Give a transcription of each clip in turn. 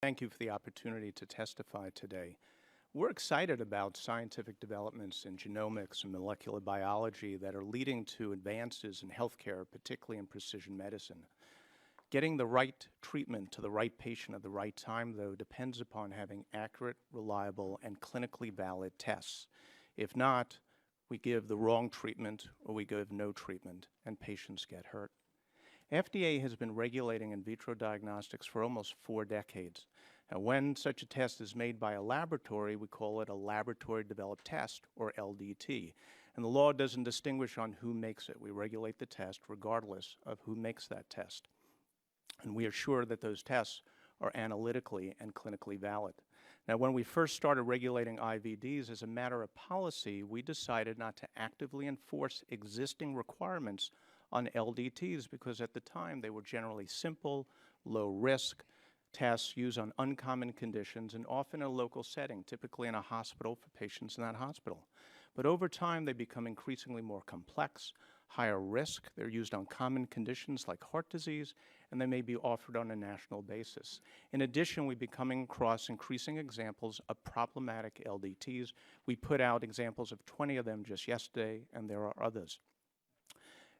Thank you for the opportunity to testify today. We're excited about scientific developments in genomics and molecular biology that are leading to advances in healthcare, particularly in precision medicine. Getting the right treatment to the right patient at the right time, though, depends upon having accurate, reliable, and clinically valid tests. If not, we give the wrong treatment or we give no treatment, and patients get hurt. FDA has been regulating in vitro diagnostics for almost 4 decades. Now, when such a test is made by a laboratory, we call it a laboratory-developed test, or LDT. And the law doesn't distinguish on who makes it. We regulate the test regardless of who makes that test. And we are sure that those tests are analytically and clinically valid. Now, when we first started regulating IVDs, as a matter of policy, we decided not to actively enforce existing requirements on LDTs because at the time they were generally simple, low-risk tests used on uncommon conditions and often in a local setting, typically in a hospital for patients in that hospital. But over time, they become increasingly more complex, higher risk. They're used on common conditions like heart disease, and they may be offered on a national basis. In addition, we've been coming across increasing examples of problematic LDTs. We put out examples of 20 of them just yesterday, and there are others.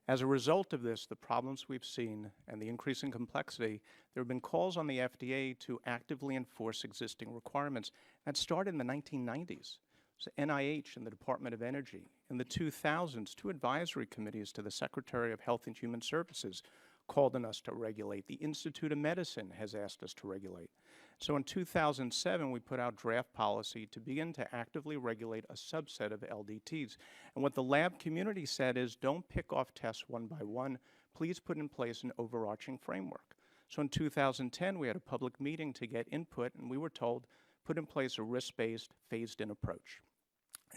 As a result of this, the problems we've seen and the increasing complexity, there have been calls on the FDA to actively enforce existing requirements. That started in the 1990s. So NIH and the Department of Energy. In the 2000s, 2 advisory committees to the Secretary of Health and Human Services called on us to regulate. The Institute of Medicine has asked us to regulate. So in 2007, we put out draft policy to begin to actively regulate a subset of LDTs. And what the lab community said is, don't pick off tests one by one. Please put in place an overarching framework. So in 2010, we had a public meeting to get input, and we were told, put in place a risk-based, phased-in approach.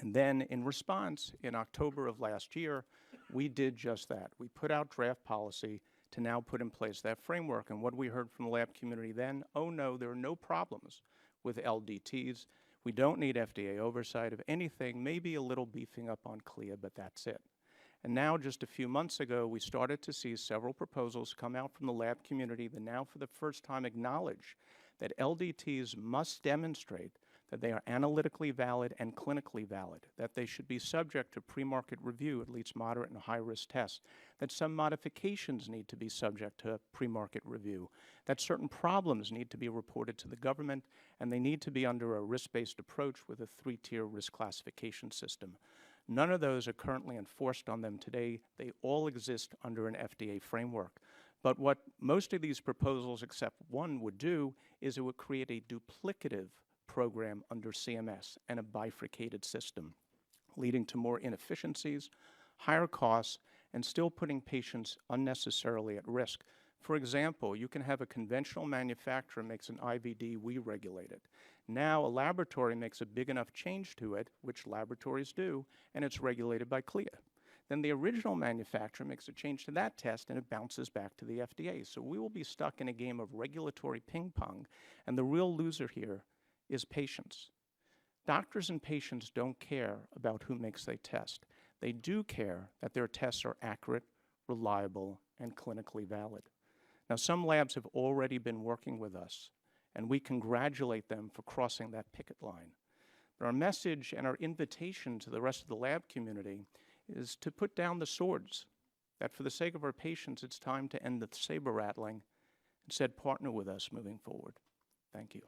And then in response, in October of last year, we did just that. We put out draft policy to now put in place that framework. And what we heard from the lab community then, oh no, there are no problems with LDTs. We don't need FDA oversight of anything, maybe a little beefing up on CLIA, but that's it. And now, just a few months ago, we started to see several proposals come out from the lab community that now for the first time acknowledge that LDTs must demonstrate that they are analytically valid and clinically valid, that they should be subject to pre-market review, at least moderate and high-risk tests, that some modifications need to be subject to pre-market review, that certain problems need to be reported to the government, and they need to be under a risk-based approach with a 3-tier risk classification system. None of those are currently enforced on them today. They all exist under an FDA framework. But what most of these proposals, except one, would do is it would create a duplicative program under CMS and a bifurcated system, leading to more inefficiencies, higher costs, and still putting patients unnecessarily at risk. For example, you can have a conventional manufacturer makes an IVD, we regulate it. Now a laboratory makes a big enough change to it, which laboratories do, and it's regulated by CLIA. Then the original manufacturer makes a change to that test and it bounces back to the FDA. So we will be stuck in a game of regulatory ping pong, and the real loser here is patients. Doctors and patients don't care about who makes their test. They do care that their tests are accurate, reliable, and clinically valid. Now, some labs have already been working with us, and we congratulate them for crossing that picket line. But our message and our invitation to the rest of the lab community is to put down the swords, that for the sake of our patients, it's time to end the saber rattling, instead partner with us moving forward. Thank you.